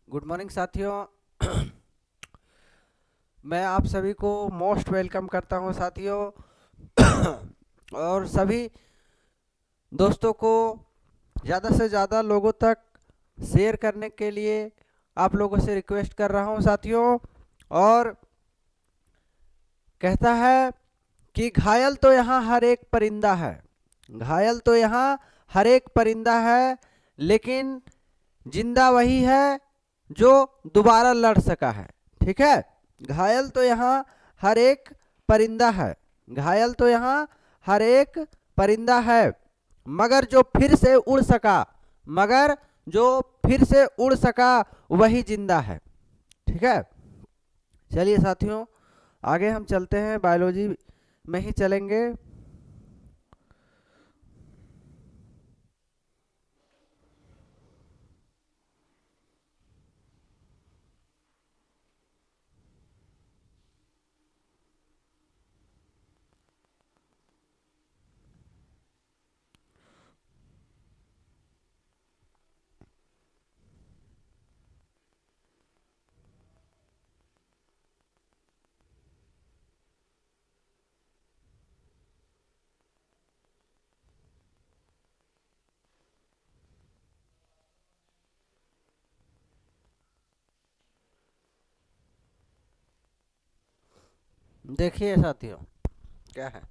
Good morning साथियों। मैं आप सभी को मोस्ट वेलकम करता हूं साथियों। और सभी दोस्तों को ज़्यादा से ज़्यादा लोगों तक शेयर करने के लिए आप लोगों से रिक्वेस्ट कर रहा हूं साथियों। और कहता है कि घायल तो यहाँ हर एक परिंदा है, घायल तो यहाँ हर एक परिंदा है, लेकिन जिंदा वही है जो दोबारा लड़ सका है। ठीक है। घायल तो यहाँ हर एक परिंदा है, घायल तो यहाँ हर एक परिंदा है, मगर जो फिर से उड़ सका, मगर जो फिर से उड़ सका वही जिंदा है। ठीक है। चलिए साथियों, आगे हम चलते हैं, बायोलॉजी में ही चलेंगे। देखिए साथियों, क्या है।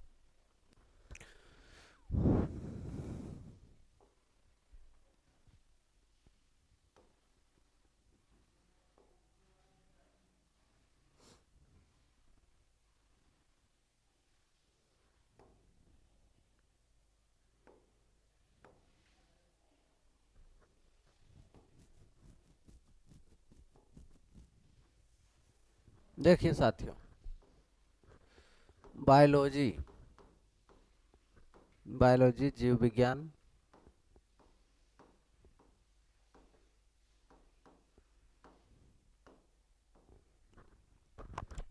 देखिए साथियों, बायोलॉजी, बायोलॉजी जीव विज्ञान,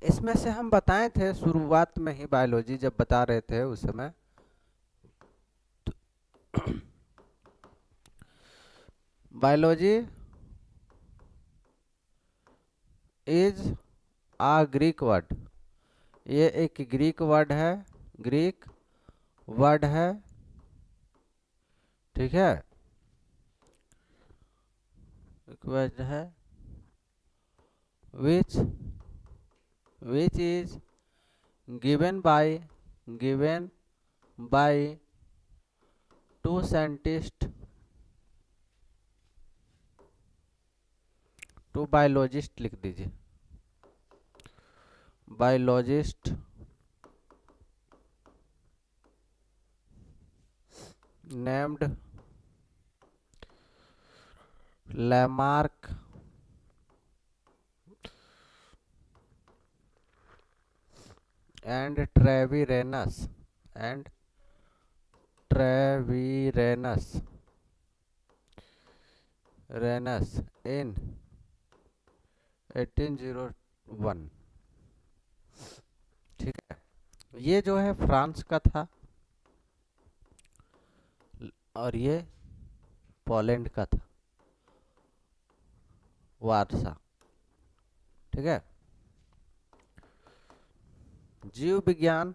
इसमें से हम बताए थे शुरुआत में ही, बायोलॉजी जब बता रहे थे उस समय, biology is a Greek word. ये एक ग्रीक वर्ड है, ग्रीक वर्ड है। ठीक है। एक वर्ड है which which is given by given by to scientist, to biologist लिख दीजिए, biologist named Lamarck and Treviranus and Treviranus रेनस इन 1801। ठीक है। ये जो है फ्रांस का था और ये पोलैंड का था, वारसा। ठीक है। जीव विज्ञान,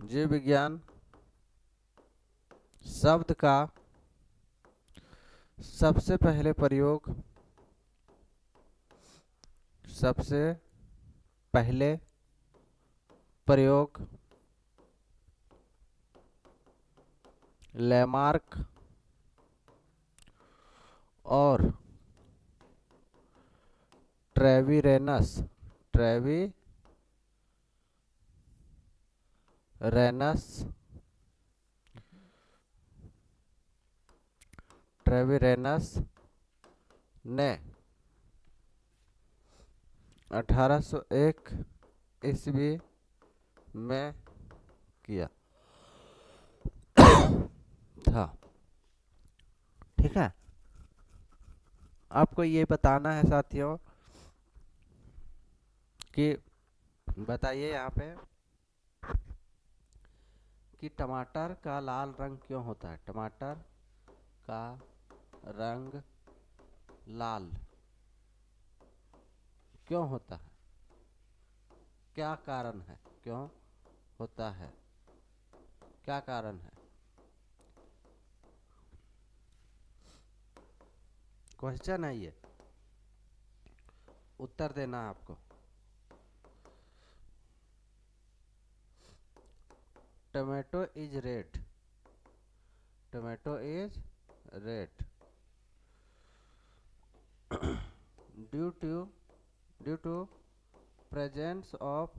जीव विज्ञान शब्द का सबसे पहले प्रयोग, सबसे पहले प्रयोग लैमार्क और ट्रेविरेनस, ट्रेविरेनस ट्रेविरेनस ने 1801 ईस्वी में किया था। ठीक है। आपको ये बताना है साथियों कि बताइए यहाँ पे कि टमाटर का लाल रंग क्यों होता है। टमाटर का रंग लाल क्यों होता है? क्या कारण है? क्यों होता है? क्या कारण है? क्वेश्चन है ये, उत्तर देना है आपको। Tomato is red, tomato is red due to due to presence of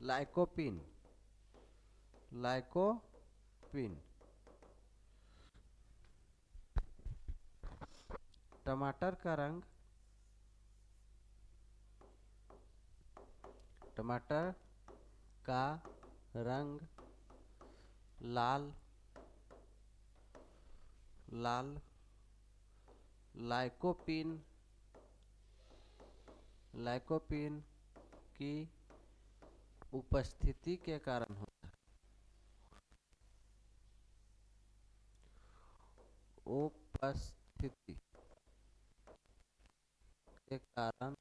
lycopene, lycopene। टमाटर का रंग, टमाटर का रंग लाल, लाल लाइकोपीन, लाइकोपीन की उपस्थिति के कारण होता है, उपस्थिति के कारण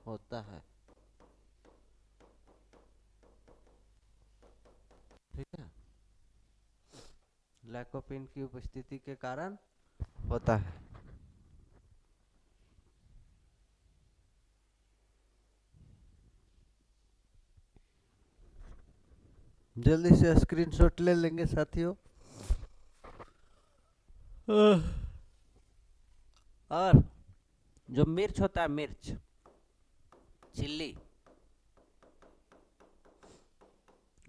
होता है। ठीक है, लाइकोपीन की उपस्थिति के कारण होता है। जल्दी से स्क्रीनशॉट ले लेंगे साथियों। और जो मिर्च होता है, मिर्च, चिल्ली,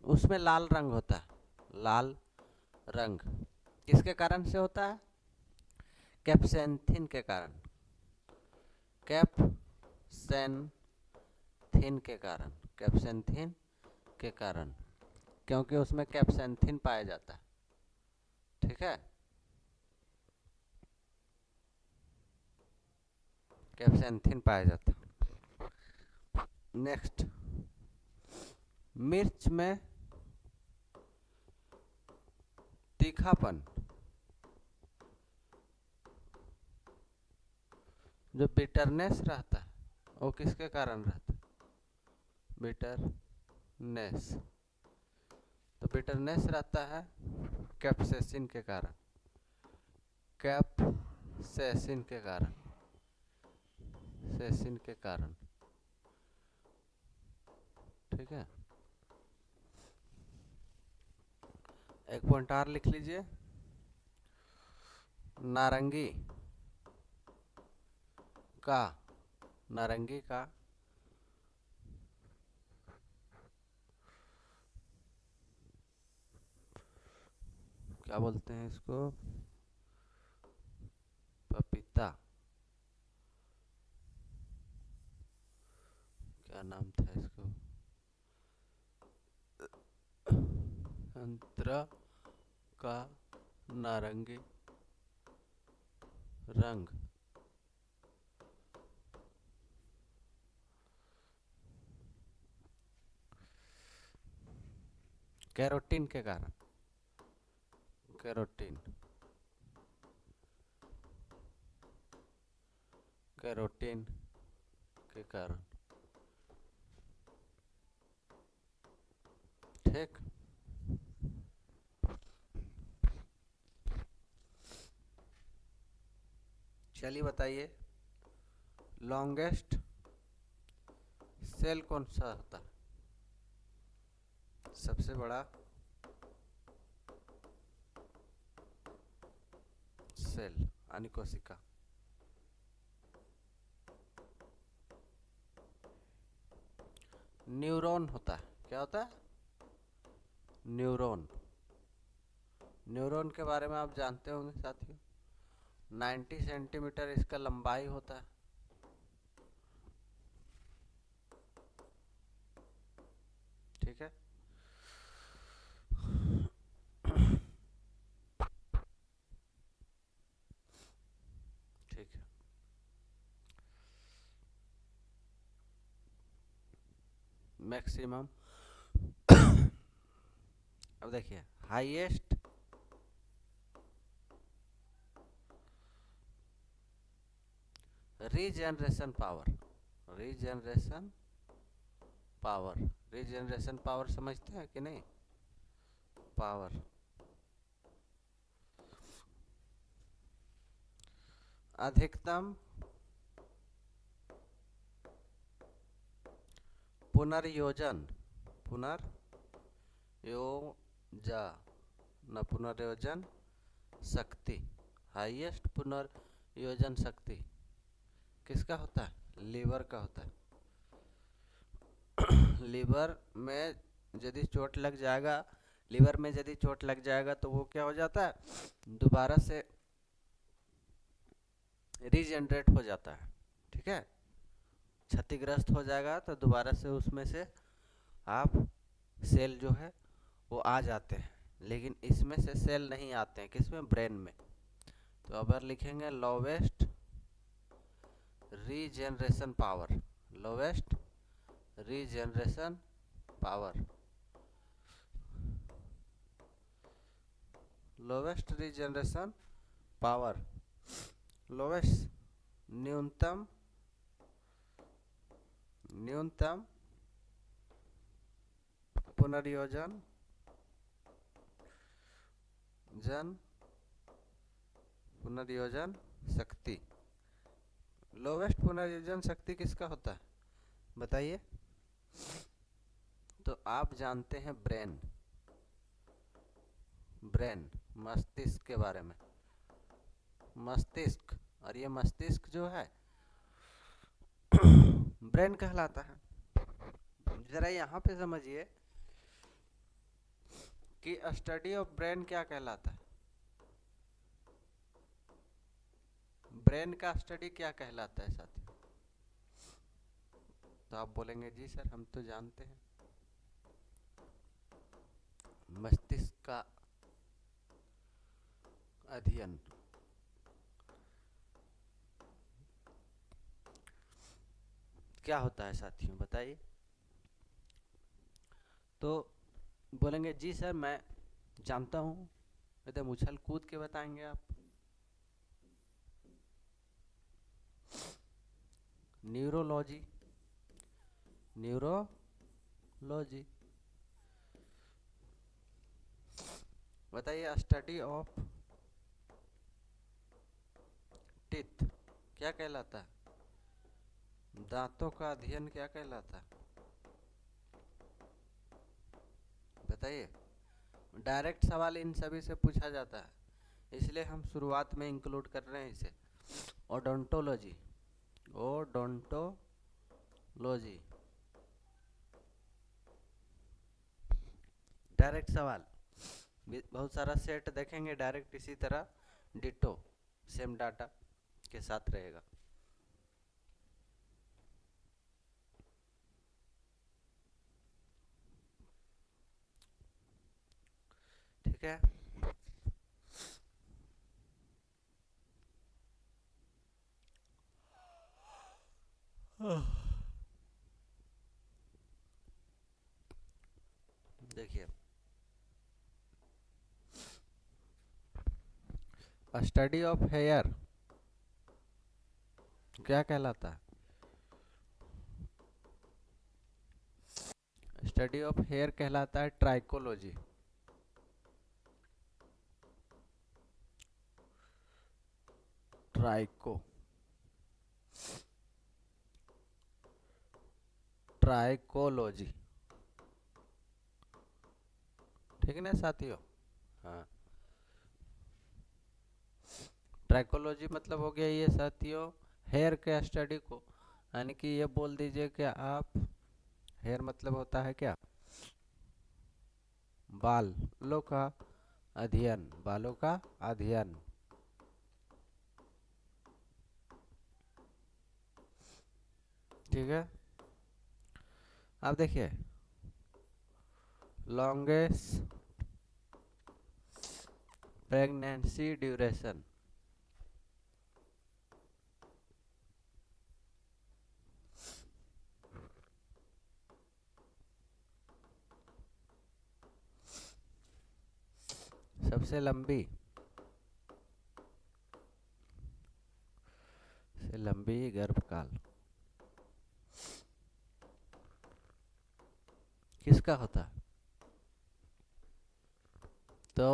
उसमें लाल रंग होता है। लाल रंग किसके कारण से होता है? कैप्सेंथिन के कारण, कैप्सेंथिन के कारण, कैप्सेंथिन के कारण, क्योंकि उसमें कैप्सेंथिन पाया जाता है। ठीक है, कैप्सेंथिन पाया जाता है। नेक्स्ट, मिर्च में तीखापन, जो बिटरनेस रहता है, वो किसके कारण रहता है? बिटरनेस। तो बिटरनेस रहता है कैप्सेसिन के कारण, कैप्सेसिन के कारण, सेसिन के कारण। ठीक है, एक पॉइंट और लिख लीजिए। नारंगी का, नारंगी का क्या बोलते हैं इसको? पपीता, क्या नाम था इसको? संतरा का नारंगी रंग कैरोटीन के कारण, कैरोटीन, कैरोटीन के कारण। ठीक, चलिए बताइए, लॉन्गेस्ट सेल कौन सा होता है? सबसे बड़ा सेल, अनिकोशिका। न्यूरॉन होता है। क्या होता है? न्यूरॉन। न्यूरॉन के बारे में आप जानते होंगे साथियों, 90 सेंटीमीटर इसका लंबाई होता है। ठीक है, ठीक है। मैक्सिमम, अब देखिए, highest regeneration power, regeneration power, regeneration power समझते हैं कि नहीं? पावर, अधिकतम पुनर्योजन, पुनर्योजन शक्ति, हाईएस्ट पुनर्योजन शक्ति किसका होता है? लीवर का होता है। लीवर में यदि चोट लग जाएगा, लीवर में यदि चोट लग जाएगा तो वो क्या हो जाता है? दोबारा से रीजनरेट हो जाता है। ठीक है, क्षतिग्रस्त हो जाएगा तो दोबारा से उसमें से आप सेल जो है वो आ जाते हैं, लेकिन इसमें से सेल नहीं आते हैं। किसमें? ब्रेन में। तो अब लिखेंगे lowest regeneration power, lowest regeneration power, lowest regeneration power, lowest न्यूनतम पुनर्योजन पुनर्योजन शक्ति। लोवेस्ट पुनर्योजन शक्ति किसका होता है बताइए? तो आप जानते हैं ब्रेन, ब्रेन मस्तिष्क के बारे में, मस्तिष्क, और ये मस्तिष्क जो है ब्रेन कहलाता है। जरा यहाँ पे समझिए कि स्टडी ऑफ ब्रेन क्या कहलाता है? ब्रेन का स्टडी क्या कहलाता है साथियों? तो आप बोलेंगे जी सर हम तो जानते हैं मस्तिष्क का अध्ययन। क्या होता है साथियों बताइए? तो बोलेंगे जी सर मैं जानता हूँ, एकदम उछल कूद के बताएंगे आप। न्यूरोलॉजी, न्यूरोलॉजी बताइए। स्टडी ऑफ टीथ क्या कहलाता है? दांतों का अध्ययन क्या कहलाता है बताइए? डायरेक्ट सवाल इन सभी से पूछा जाता है, इसलिए हम शुरुआत में इंक्लूड कर रहे हैं इसे। ओडोंटोलॉजी, ओडोंटोलॉजी डायरेक्ट सवाल, बहुत सारा सेट देखेंगे डायरेक्ट इसी तरह डिटो सेम डाटा के साथ रहेगा। ठीक है, देखिए स्टडी ऑफ हेयर क्या कहलाता है? स्टडी ऑफ हेयर कहलाता है ट्राइकोलॉजी। ट्राइकोलॉजी, ठीक है ना साथियों? हाँ, ट्राइकोलॉजी मतलब हो गया ये साथियों हेयर के स्टडी को, यानी कि ये बोल दीजिए कि आप हेयर मतलब होता है क्या? बालों का अध्ययन, बालों का अध्ययन। ठीक है, अब देखिए लॉन्गेस्ट प्रेगनेंसी ड्यूरेशन, सबसे लंबी गर्भकाल किसका होता है? तो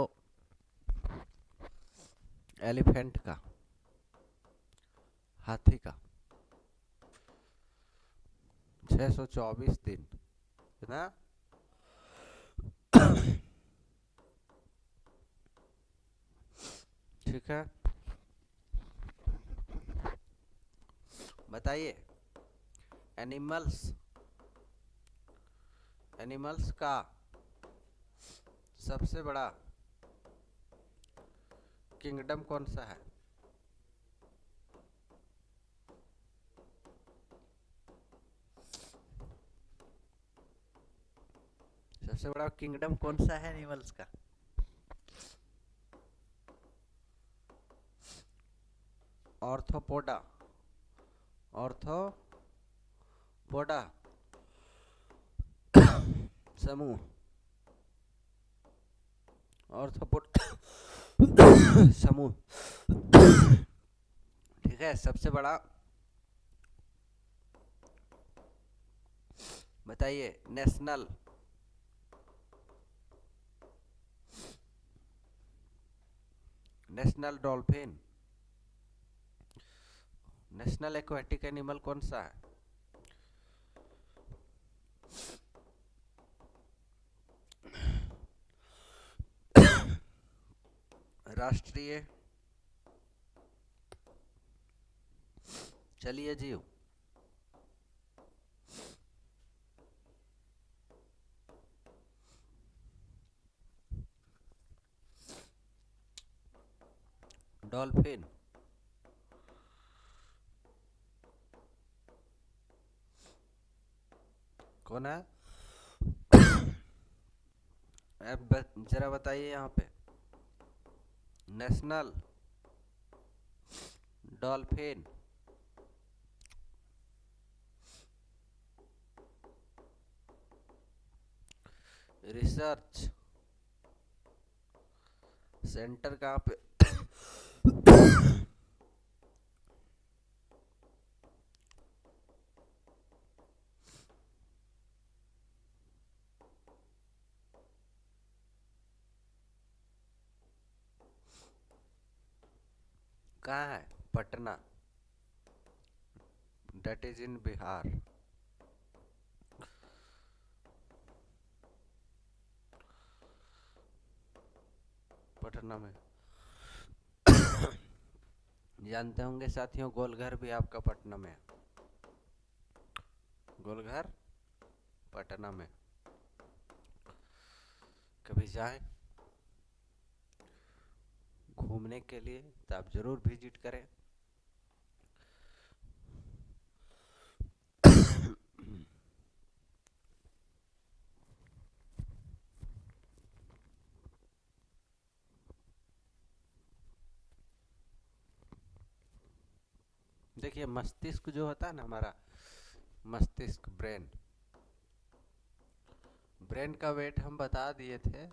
एलिफेंट का, हाथी का 624 दिन ना। ठीक है, बताइए एनिमल्स एनिमल्स का सबसे बड़ा किंगडम कौन सा है? सबसे बड़ा किंगडम कौन सा है एनिमल्स का? ऑर्थोपोडा, ऑर्थोपोडा समूह, ऑर्थोपोड समूह। ठीक है, सबसे बड़ा बताइए national dolphin, national aquatic animal कौन सा है? राष्ट्रीय जलीय जीव, डॉल्फिन। कौन है? अब जरा बताइए यहाँ पे, नेशनल डॉल्फिन रिसर्च सेंटर कहाँ पे? कहाँ है? Patna, that is in Bihar. Patna में जानते होंगे साथियों, गोलघर भी आपका पटना में है। गोलघर पटना में, कभी जाएं घूमने के लिए तो आप जरूर विजिट करें। देखिए मस्तिष्क जो होता है ना हमारा, मस्तिष्क ब्रेन, ब्रेन का वेट हम बता दिए थे,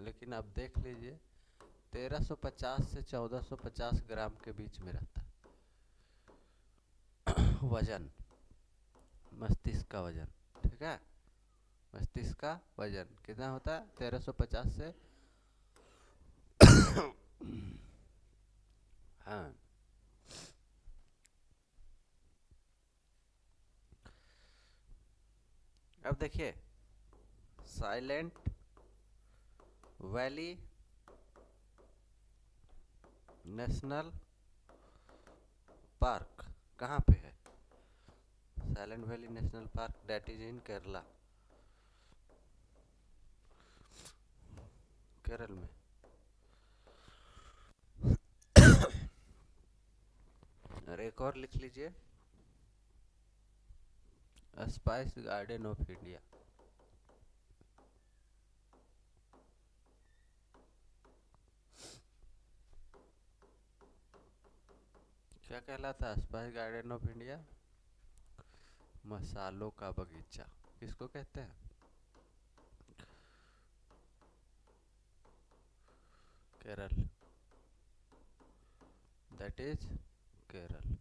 लेकिन अब देख लीजिए 1350 से 1450 ग्राम के बीच में रहता है वजन, मस्तिष्क का वजन। ठीक है, मस्तिष्क का वजन कितना होता है? 1350 से हाँ, अब देखिए साइलेंट वैली नेशनल पार्क कहाँ पे है? Silent valley national park that is in Kerala, Kerala में। और एक और लिख लीजिए, स्पाइस गार्डन ऑफ इंडिया। क्या कहलाता है स्पाइस गार्डन ऑफ इंडिया? मसालों का बगीचा किसको कहते हैं? Kerala, that is Kerala.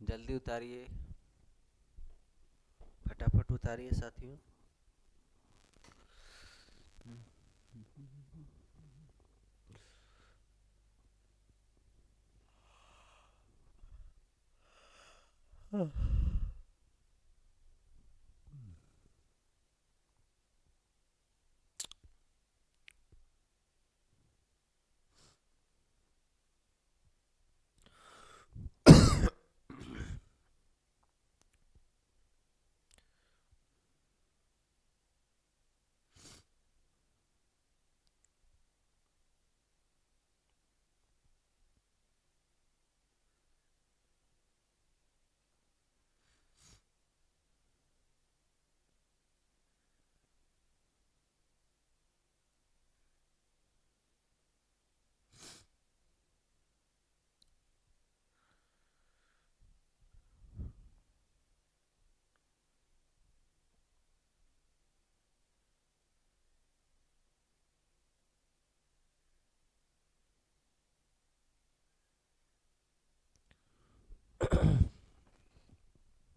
जल्दी उतारिए, फटाफट उतारिए साथियों।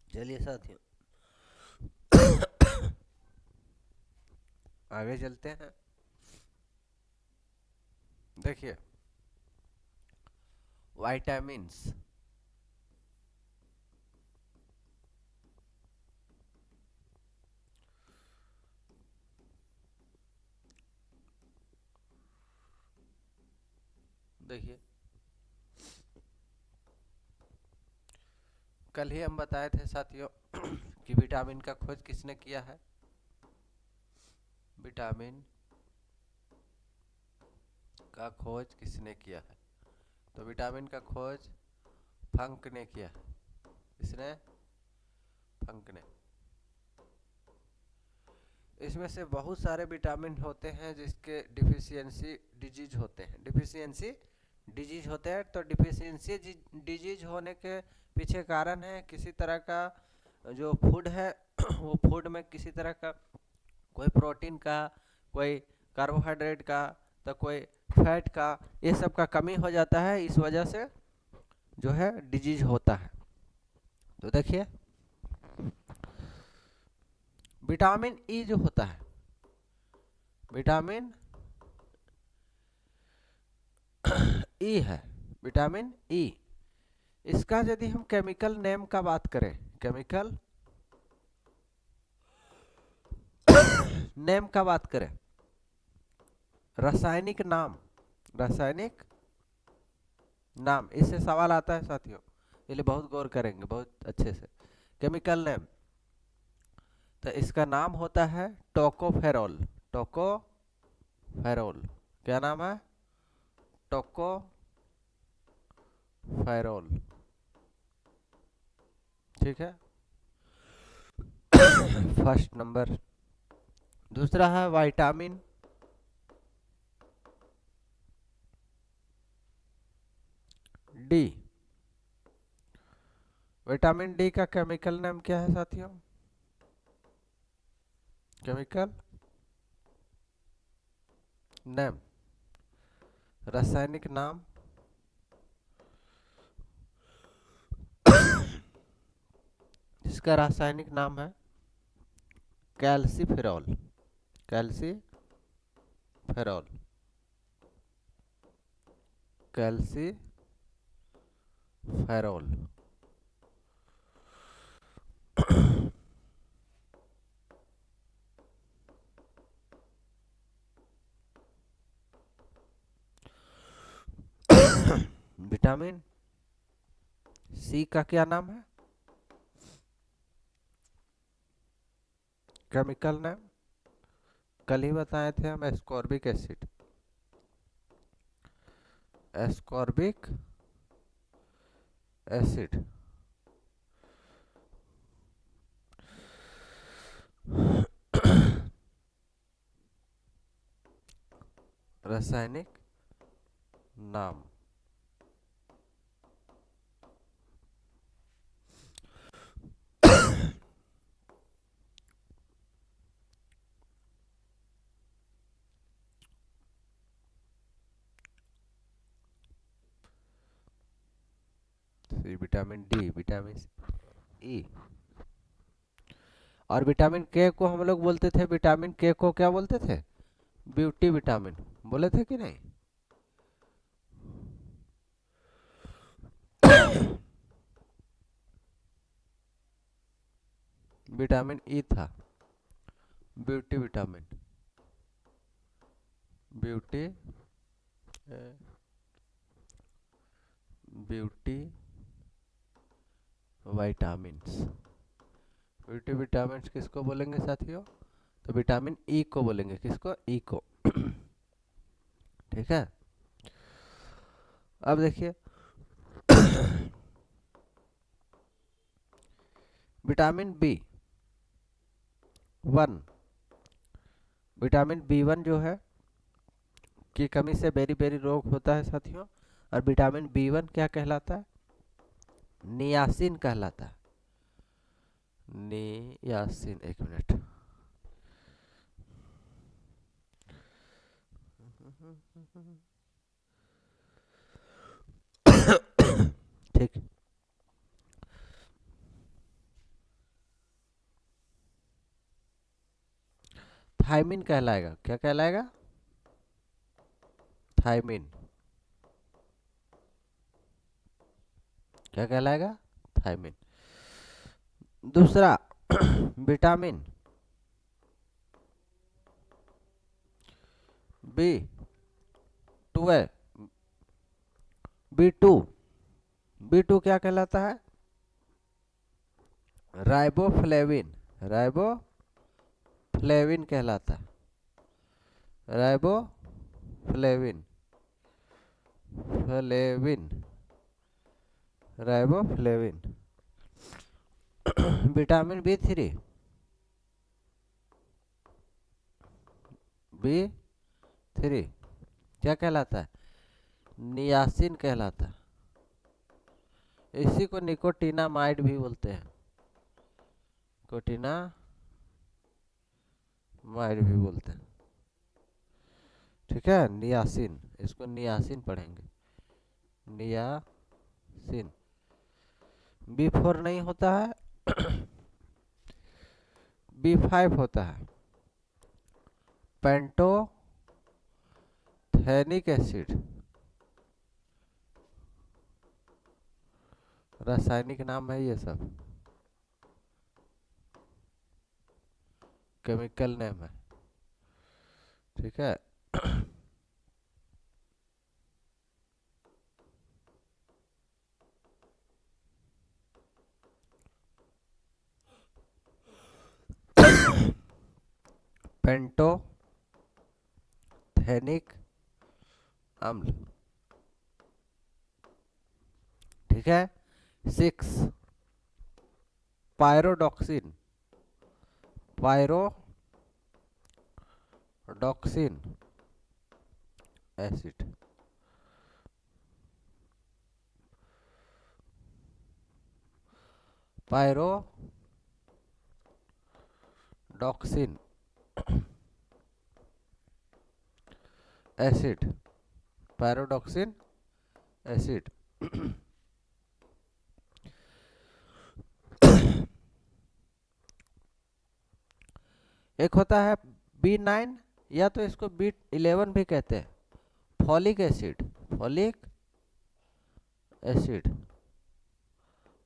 चलिए साथियों, आगे चलते हैं। देखिए, वाइटामिन्स। देखिए, कल ही हम बताए थे साथियों कि विटामिन का खोज किसने किया है। विटामिन का खोज किसने किया है? तो विटामिन का खोज फंक ने किया है। किसने? फंक ने। इसमें से बहुत सारे विटामिन होते हैं जिसके डिफिशियंसी डिजीज होते हैं। डिफिशियंसी डिजीज होते हैं। तो डिफिशियंसी डिजीज होने के पीछे कारण है किसी तरह का जो फूड है वो फूड में किसी तरह का कोई प्रोटीन का, कोई कार्बोहाइड्रेट का, तो कोई फैट का, ये सब का कमी हो जाता है। इस वजह से जो है डिजीज होता है। तो देखिए, विटामिन ई जो होता है, विटामिन ई है, विटामिन ई, इसका यदि हम केमिकल नेम का बात करें, केमिकल नेम का बात करें, रासायनिक नाम, रासायनिक नाम, इससे सवाल आता है साथियों, इसलिए बहुत गौर करेंगे बहुत अच्छे से। केमिकल नेम, तो इसका नाम होता है टोकोफेरोल। टोकोफेरोल, क्या नाम है? टोकोफेरोल। ठीक है, फर्स्ट नंबर। दूसरा है विटामिन डी। विटामिन डी का केमिकल नेम क्या है साथियों? केमिकल नेम, रासायनिक नाम जिसका रासायनिक नाम है calciferol. Calciferol, calciferol. Vitamin C का क्या नाम है? केमिकल नेम कल ही बताए थे हम, एस्कॉर्बिक एसिड। Ascorbic acid. रासायनिक नाम। फिर विटामिन डी, विटामिन ई, और विटामिन के को हम लोग बोलते थे, विटामिन के को क्या बोलते थे? ब्यूटी विटामिन बोले थे कि नहीं? विटामिन ई था beauty vitamin, beauty beauty vitamins. Beauty vitamins किसको बोलेंगे साथियों? तो विटामिन ई को बोलेंगे। किसको? ई को। ठीक है। अब देखिए vitamin B one, vitamin B one जो है की कमी से बेरी बेरी रोग होता है साथियों। और विटामिन बी1 क्या कहलाता है? नियासिन कहलाता है। नियासिन, एक मिनट। ठीक। थायमिन कहलाएगा। क्या कहलाएगा? थायमिन। क्या कहलाएगा? थायमिन। दूसरा विटामिन B12, B2, B2 क्या कहलाता है? राइबोफ्लेविन, राइबोफ्लेविन कहलाता है। Riboflavin, flavin, riboflavin. Vitamin B3, B3 क्या कहलाता है? नियासिन कहलाता है। इसी को निकोटिनामाइड भी बोलते हैं, निकोटिनामाइड भी बोलते हैं। ठीक है, नियासिन, इसको नियासिन पढ़ेंगे, नियासिन। B4 नहीं होता है, B5 होता है, पेंटोथेनिक एसिड। रासायनिक नाम है ये सब, केमिकल नेम है। ठीक है। पेंटोथेनिक अम्ल। ठीक है। 6 pyridoxine, pyridoxine acid. Pyridoxine acid, pyridoxine acid. एक होता है B9, या तो इसको B11 भी कहते हैं, फॉलिक एसिड, फॉलिक एसिड,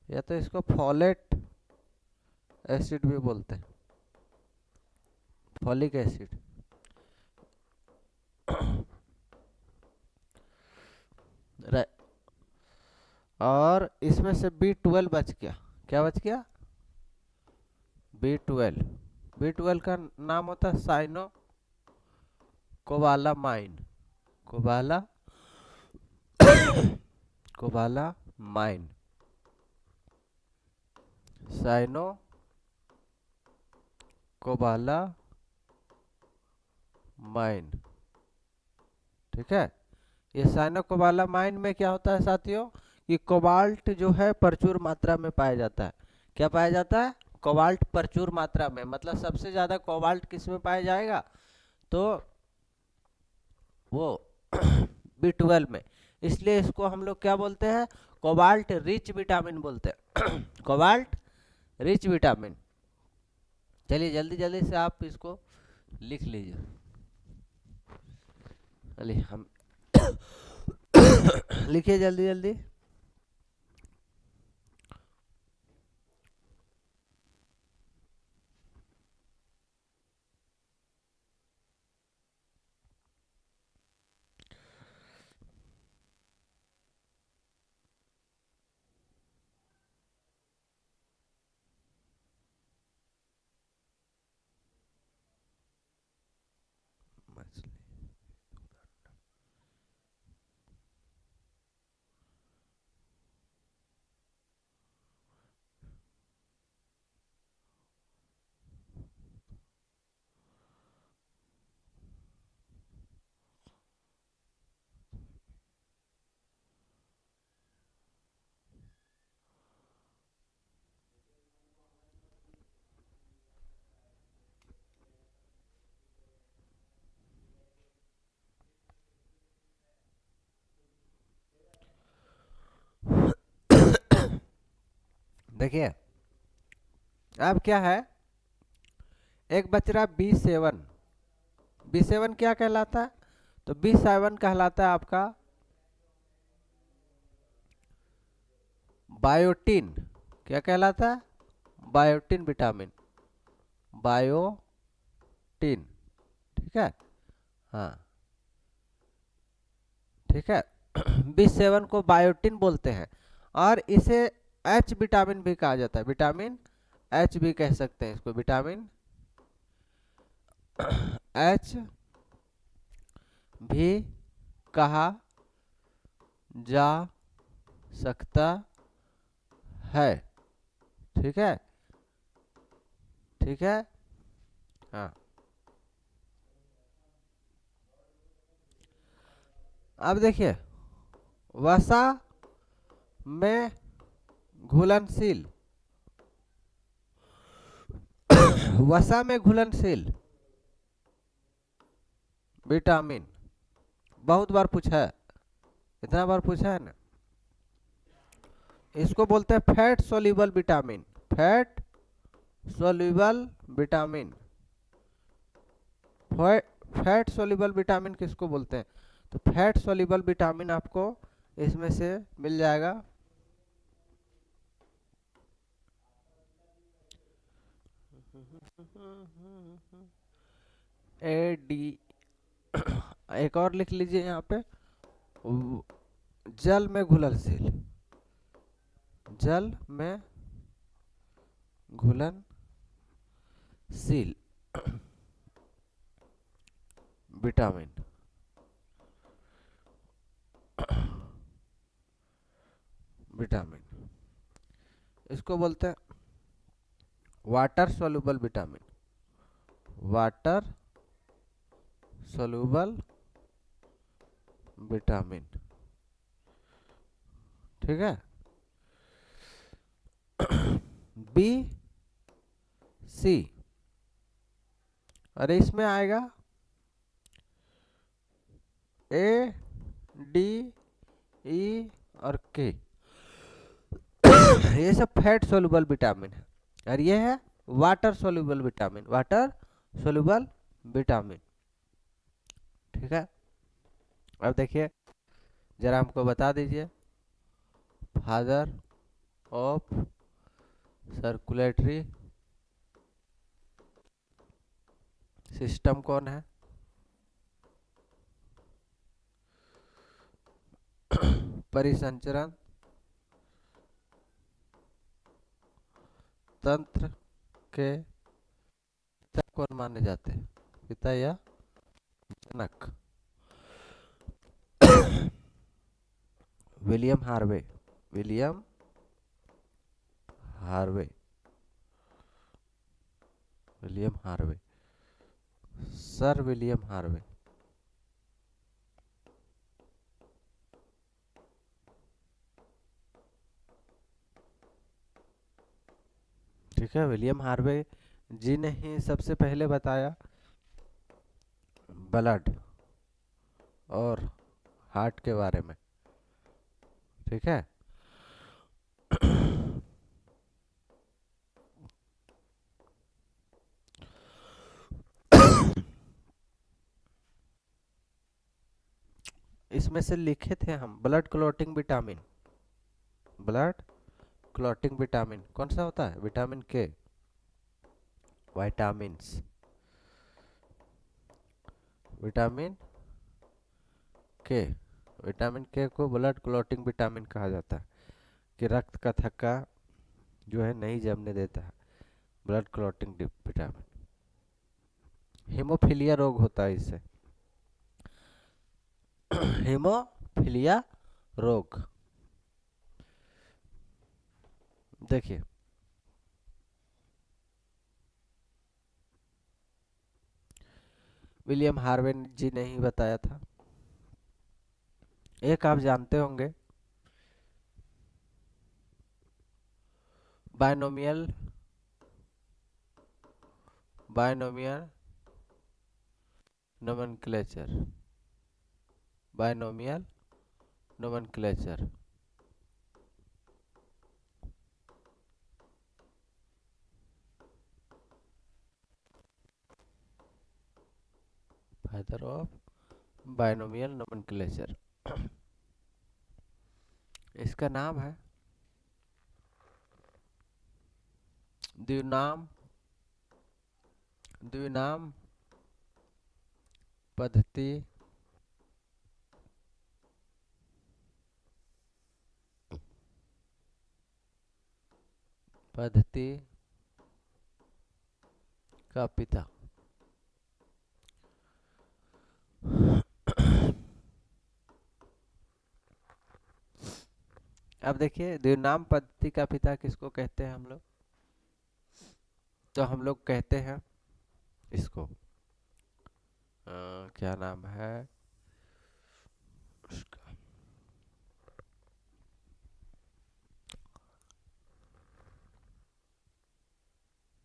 या तो इसको फॉलेट एसिड भी बोलते हैं, फॉलिक एसिड। और इसमें से B12 बच गया। क्या बच गया? B12। B12 का नाम होता है cyanocobalamin, cobalamin, cyanocobalamin. ठीक है। ये साइनो कोबालामाइन में क्या होता है साथियों कि कोबाल्ट जो है प्रचुर मात्रा में पाया जाता है। क्या पाया जाता है? कोबाल्ट प्रचुर मात्रा में। मतलब सबसे ज्यादा कोबाल्ट किस में पाया जाएगा? तो वो B12 में। इसलिए इसको हम लोग क्या बोलते हैं? कोबाल्ट रिच विटामिन बोलते हैं। Cobalt rich vitamin. चलिए जल्दी जल्दी से आप इसको लिख लीजिए। चलिए हम लिखिए जल्दी जल्दी। मछली। देखिए अब क्या है, एक बच रहा B7। B7 क्या कहलाता है? तो B7 कहलाता है आपका बायोटिन। क्या कहलाता है? Biotin vitamin, biotin. ठीक है, हाँ ठीक है। B7 को बायोटिन बोलते हैं और इसे H विटामिन भी कहा जाता है। विटामिन H भी कह सकते हैं इसको, विटामिन H भी कहा जा सकता है। ठीक है, ठीक है, हाँ। अब देखिए वसा में घुलनशील, वसा में घुलनशील विटामिन बहुत बार पूछा है, इतना बार पूछा है ना। इसको बोलते हैं fat soluble vitamin. Fat soluble vitamin. Fat soluble vitamin किसको बोलते हैं? तो फैट सोल्यूबल विटामिन आपको इसमें से मिल जाएगा AD। एक और लिख लीजिए यहाँ पे, जल में घुलनशील, जल में घुलनशील विटामिन। विटामिन इसको बोलते हैं water soluble vitamin. Water soluble vitamin. ठीक है। B, C, अरे इसमें आएगा A, D, E और K। ये सब फैट सोल्यूबल विटामिन है और ये है water soluble vitamin. Water soluble vitamin. ठीक है। अब देखिए जरा हमको बता दीजिए, फादर ऑफ सर्कुलेटरी सिस्टम कौन है? परिसंचरण तंत्र के पिता कौन माने जाते हैं? पिता या जनक? William Harvey. William Harvey. William Harvey, sir William Harvey. ठीक है, विलियम हार्वे जी ने ही सबसे पहले बताया ब्लड और हार्ट के बारे में। ठीक है, इसमें से लिखे थे हम blood clotting vitamin. Blood clotting vitamin कौन सा होता है? विटामिन के। विटामिन्स, विटामिन के। विटामिन के को ब्लड क्लॉटिंग विटामिन कहा जाता है कि रक्त का थक्का जो है नहीं जमने देता है। Blood clotting vitamin. हीमोफीलिया रोग होता है इससे। हीमोफीलिया रोग। देखिए, विलियम हार्वे जी ने ही बताया था। एक आप जानते होंगे, binomial, binomial nomenclature. Binomial nomenclature. Father of binomial nomenclature. इसका नाम है द्विनाम, द्विनाम पद्धति पद्धति का पिता। अब देखिए, द्विनाम पद्धति का पिता किसको कहते हैं हम लोग? तो हम लोग कहते हैं इसको क्या नाम है उसका?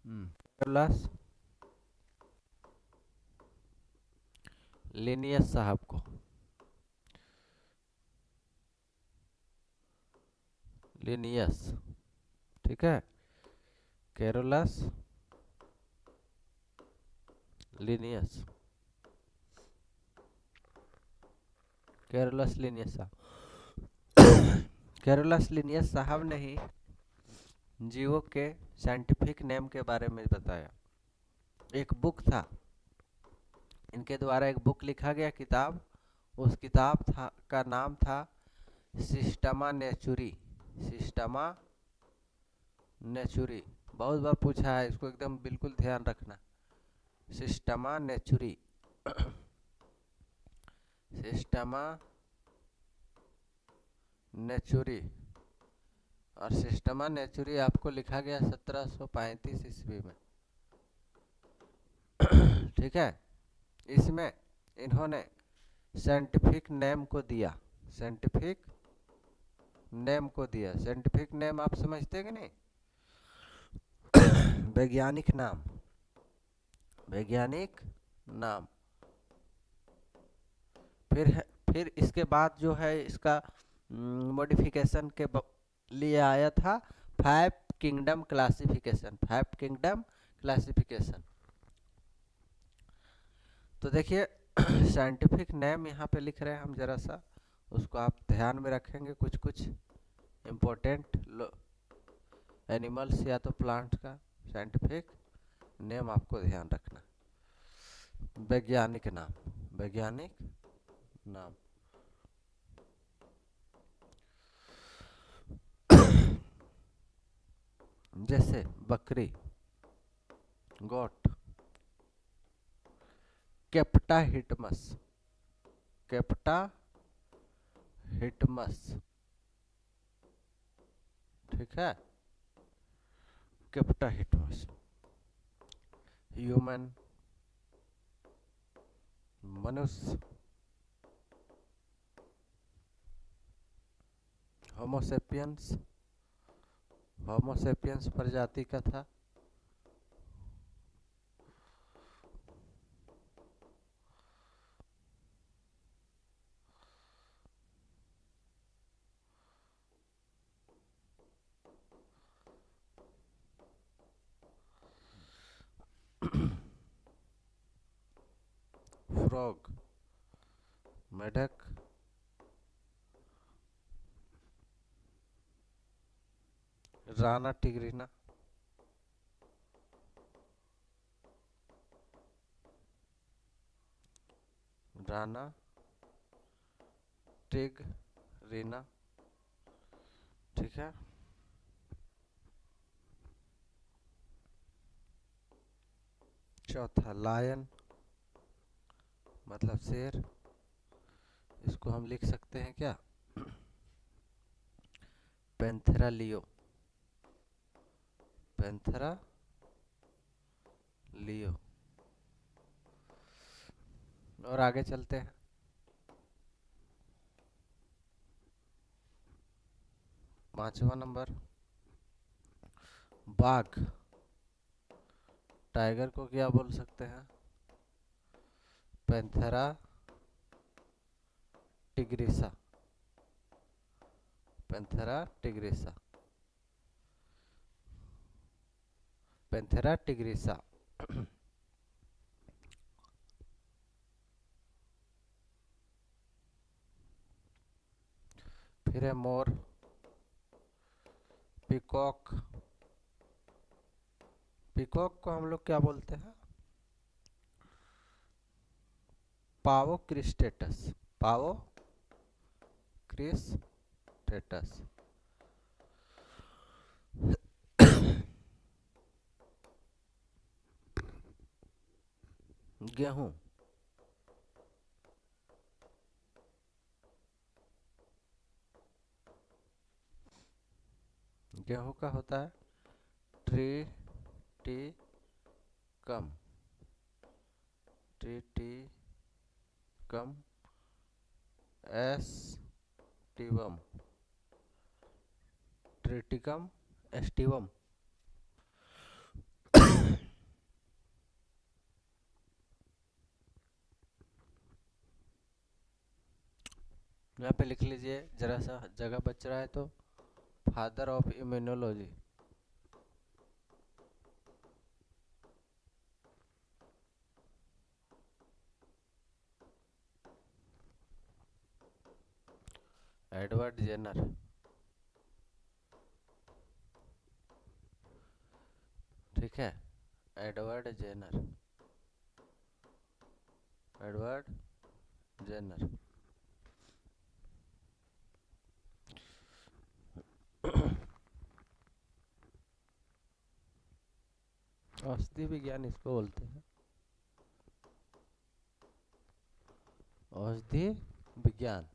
कैरोलस लिनियस साहब को। लिनियस, ठीक है। कैरोलस लिनियस, कैरोलस लिनियस साहब। कैरोलस लिनियस साहब ने ही जीवों के साइंटिफिक नेम के बारे में बताया। एक बुक था, इनके द्वारा एक बुक लिखा गया, किताब। उस किताब का नाम था सिस्टमा नेचुरी। सिस्टमा नेचुरी। बहुत बार पूछा है इसको, एकदम बिल्कुल ध्यान रखना। सिस्टमा नेचुरी। सिस्टमा नेचुरी। और सिस्टमा नेचुरी आपको लिखा गया 1735 ईस्वी में। ठीक है। इसमें इन्होंने साइंटिफिक नेम को दिया। साइंटिफिक नेम को दिया। साइंटिफिक नेम आप समझते कि नहीं? वैज्ञानिक नाम, वैज्ञानिक नाम। फिर इसके बाद जो है इसका मॉडिफिकेशन के लिए आया था five kingdom classification. Five kingdom classification. तो देखिए, साइंटिफिक नेम यहाँ पे लिख रहे हैं हम, जरा सा उसको आप ध्यान में रखेंगे। कुछ कुछ इम्पोर्टेंट एनिमल्स या तो प्लांट्स का साइंटिफिक नेम आपको ध्यान रखना। वैज्ञानिक नाम, वैज्ञानिक नाम। जैसे बकरी, गोट, कैप्टा हिटमस। कैप्टा हिटमस, ठीक है। कैप्टा हिटमस। ह्यूमन, मनुष्य। होमोसेपियंस, होमोसेपियंस प्रजाति का था। फ्रॉग, मेढक, राना टिग्रीना, राना टिग रीना। ठीक है। चौथा लायन, मतलब शेर। इसको हम लिख सकते हैं क्या? Panthera leo, Panthera leo. और आगे चलते हैं। पांचवा नंबर, बाघ। टाइगर को क्या बोल सकते हैं? Panthera tigris, Panthera tigris, Panthera tigris. फिर है मोर, पिकॉक। पिकॉक को हम लोग क्या बोलते हैं? पावो क्रिस्टेटस, पावो क्रिस्टेटस। गेहूं, गेहूं का होता है ट्री टी कम, ट्री टी कम एस टीवम, ट्रिटिकम एस्टिवम। यहाँ पे लिख लीजिए, जरा सा जगह बच रहा है तो, father of immunology. Edward Jenner. ठीक है, एडवर्ड जेनर, एडवर्ड जेनर। औषधि विज्ञान इसको बोलते हैं, औषधि विज्ञान।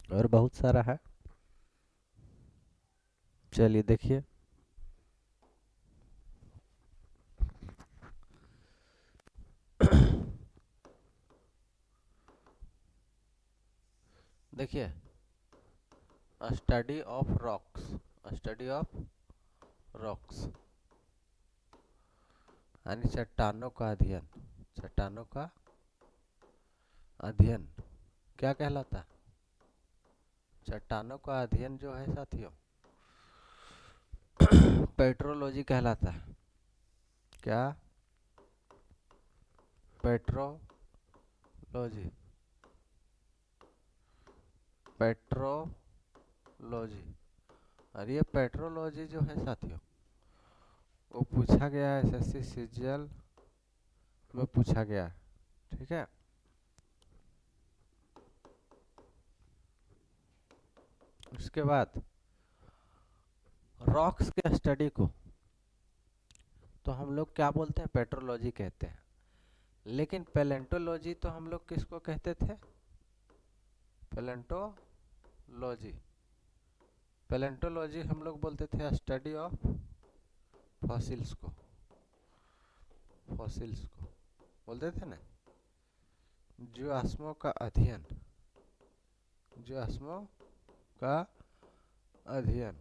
और बहुत सारा है, चलिए देखिए। देखिए, study of rocks, study of rocks यानी चट्टानों का अध्ययन, चट्टानों का अध्ययन क्या कहलाता है? चट्टानों का अध्ययन जो है साथियों, पेट्रोलॉजी कहलाता है। क्या? Petrology, petrology. और ये पेट्रोलॉजी जो है साथियों, वो पूछा गया है एसएससी सीजीएल में, पूछा गया है। ठीक है। उसके बाद रॉक्स के स्टडी को तो हम लोग क्या बोलते हैं? पेट्रोलॉजी कहते हैं। लेकिन पैलेंटोलॉजी तो हम लोग किसको कहते थे? पैलेंटोलॉजी, पैलेंटोलॉजी हम लोग बोलते थे स्टडी ऑफ फॉसिल्स को, फॉसिल्स को बोलते थे ना, जीवाश्मों का अध्ययन, जीवाश्मों का अध्ययन।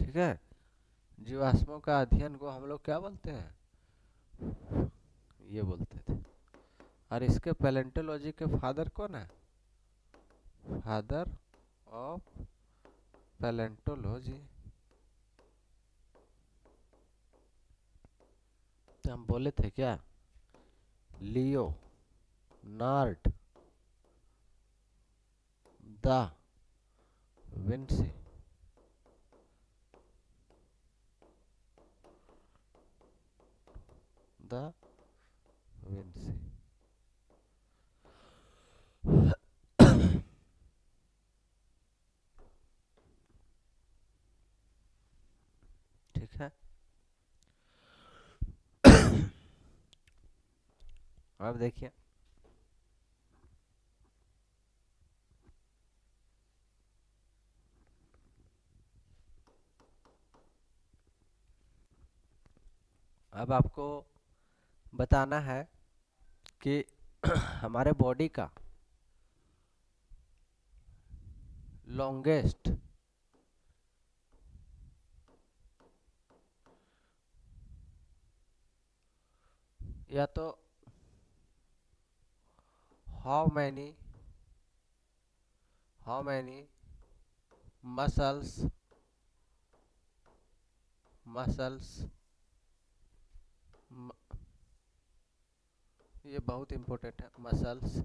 ठीक है। जीवाश्मों का अध्ययन को हम लोग क्या बोलते हैं, ये बोलते थे। और इसके पैलेंटोलॉजी के फादर कौन है, फादर ऑफ पैलेंटोलॉजी, तो हम बोले थे क्या, लियो नार्ड दा विंसी। Da Vinci. ठीक है, अब देखिए अब आपको बताना है कि हमारे बॉडी का लॉन्गेस्ट या तो हाउ मैनी मसल्स ये बहुत इंपॉर्टेंट है, muscles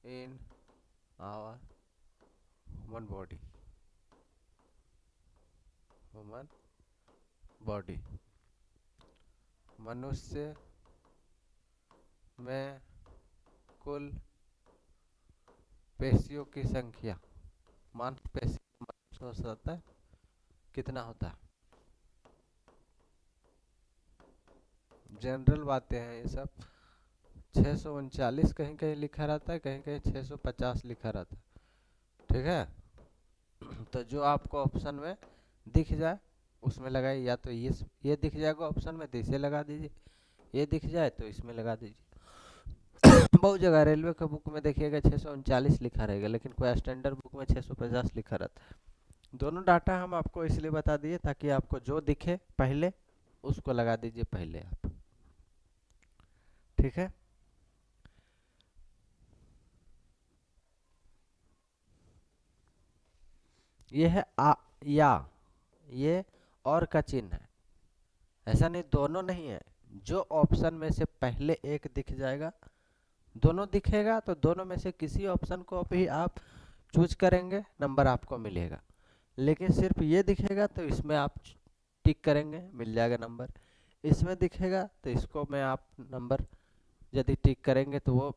in our human body, मनुष्य में कुल पेशियों की संख्या, मांसपेशी हो सकता है कितना होता है, जनरल बातें हैं ये सब। 639 कहीं कहीं लिखा रहता है, कहीं कहीं 650 लिखा रहता है, ठीक है। तो जो आपको ऑप्शन में दिख जाए उसमें लगाइए, या तो ये दिख जाएगा ऑप्शन में तो इसे लगा दीजिए, ये दिख जाए तो इसमें लगा दीजिए। बहुत जगह रेलवे के बुक में देखिएगा 639 लिखा रहेगा, लेकिन कोई स्टैंडर्ड बुक में 650 लिखा रहता है। दोनों डाटा हम आपको इसलिए बता दिए ताकि आपको जो दिखे पहले उसको लगा दीजिए पहले आप, ठीक है। ये है या, ये और का चिन्ह है, ऐसा नहीं दोनों नहीं है, जो ऑप्शन में से पहले एक दिख जाएगा, दोनों दिखेगा तो दोनों में से किसी ऑप्शन को भी आप चूज करेंगे, नंबर आपको मिलेगा। लेकिन सिर्फ ये दिखेगा तो इसमें आप टिक करेंगे, मिल जाएगा नंबर। इसमें दिखेगा तो इसको में आप नंबर यदि टिक करेंगे तो वो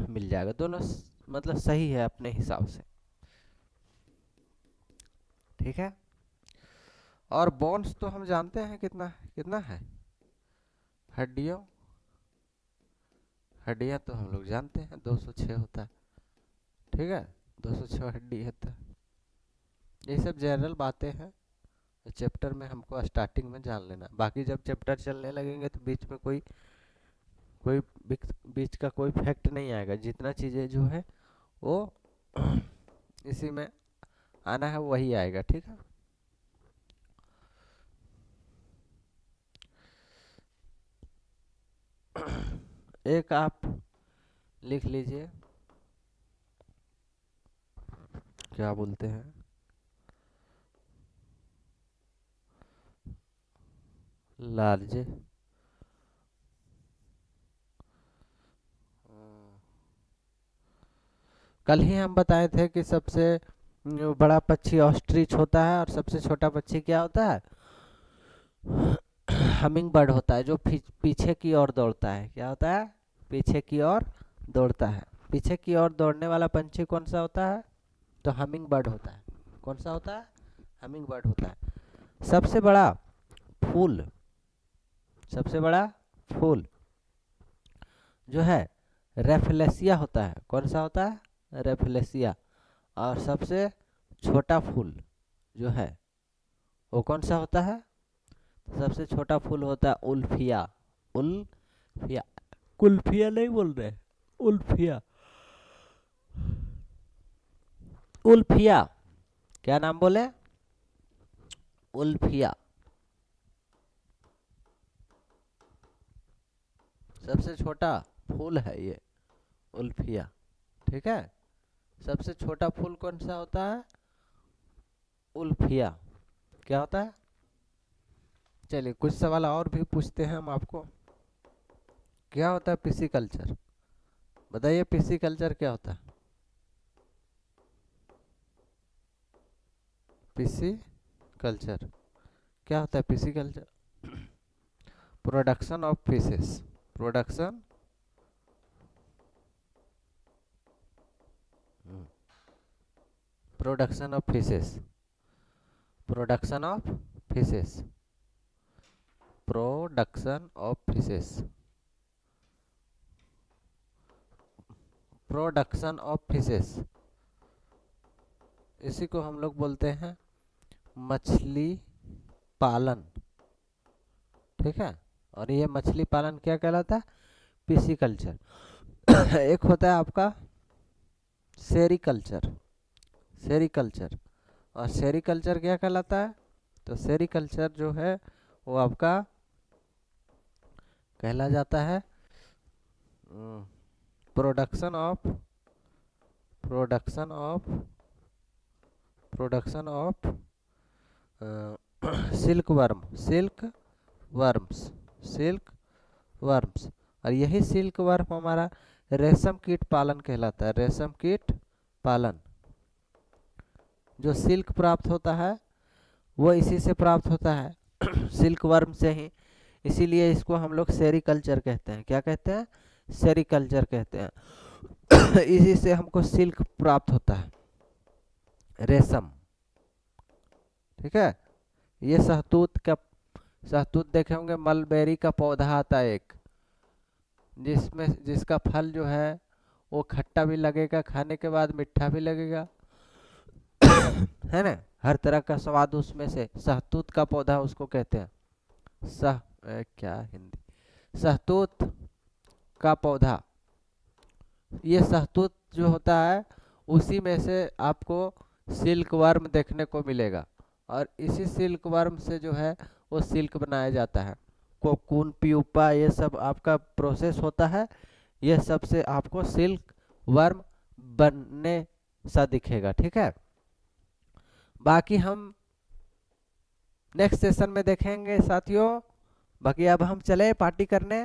मिल जाएगा। दोनों मतलब सही है अपने हिसाब से, ठीक है। और बोन्स तो हम जानते हैं कितना कितना है, हड्डियां तो हम लोग जानते हैं 206 होता है, ठीक है, 206 हड्डी होता है। ये सब जनरल बातें हैं, चैप्टर में हमको स्टार्टिंग में जान लेना, बाकी जब चैप्टर चलने लगेंगे तो बीच में कोई कोई बीच का कोई फैक्ट नहीं आएगा, जितना चीज़ें जो है वो इसी में आना है वही आएगा, ठीक है। एक आप लिख लीजिए, क्या बोलते हैं, लार्ज कल ही हम बताए थे कि सबसे बड़ा पक्षी ऑस्ट्रिच होता है और सबसे छोटा पक्षी क्या होता है, हमिंग बर्ड होता है, जो पीछे की ओर दौड़ता है। क्या होता है, पीछे की ओर दौड़ता है। पीछे की ओर दौड़ने वाला पंछी कौन सा होता है, तो हमिंग बर्ड होता है। कौन सा होता है, हमिंग बर्ड होता है। सबसे बड़ा फूल, सबसे बड़ा फूल जो है रेफलेसिया होता है। कौन सा होता है, रेफलेसिया। और सबसे छोटा फूल जो है वो कौन सा होता है, सबसे छोटा फूल होता है उल्फिया। उल्फिया, कुल्फिया नहीं बोल रहे, उल्फिया। उल्फिया क्या नाम बोले, उल्फिया, सबसे छोटा फूल है ये उल्फिया। ठीक है, सबसे छोटा फूल कौन सा होता है? उल्फिया। क्या होता है? चलिए कुछ सवाल और भी पूछते हैं हम आपको। क्या होता है पिसिकल्चर? बताइए पिसिकल्चर क्या होता है? पिसिकल्चर क्या होता है? Pisciculture production of fishes, production production of fishes, production of fishes, production of fishes, production of fishes, इसी को हम लोग बोलते हैं मछली पालन। ठीक है, और ये मछली पालन क्या कहलाता है? पिसिकल्चर। एक होता है आपका सेरिकल्चर, सेरिकल्चर, और सेरिकल्चर क्या कहलाता है? तो सेरिकल्चर जो है वो आपका कहला जाता है production of production of production of silk worm, silk worms, silk worms. और यही सिल्क वर्म हमारा रेशम कीट पालन कहलाता है, रेशम कीट पालन। जो सिल्क प्राप्त होता है वो इसी से प्राप्त होता है सिल्क वर्म से ही, इसीलिए इसको हम लोग सेरिकल्चर कहते हैं। क्या कहते हैं? सेरिकल्चर कहते हैं। इसी से हमको सिल्क प्राप्त होता है, रेशम। ठीक है, ये शहतूत का, शहतूत देखे होंगे, मलबेरी का पौधा आता है एक, जिसका फल जो है वो खट्टा भी लगेगा, खाने के बाद मीठा भी लगेगा। है ना, हर तरह का स्वाद उसमें से, शहतूत का पौधा उसको कहते हैं। क्या हिंदी, शहतूत का पौधा। ये शहतूत जो होता है उसी में से आपको सिल्क वर्म देखने को मिलेगा, और इसी सिल्क वर्म से जो है वो सिल्क बनाया जाता है। कोकून, प्यूपा, ये सब आपका प्रोसेस होता है, ये सब से आपको सिल्क वर्म बनने सा दिखेगा। ठीक है, बाकी हम नेक्स्ट सेशन में देखेंगे साथियों। बाकी अब हम चले पार्टी करने।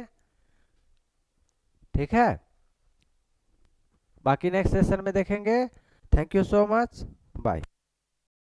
ठीक है, बाकी नेक्स्ट सेशन में देखेंगे। Thank you so much, bye.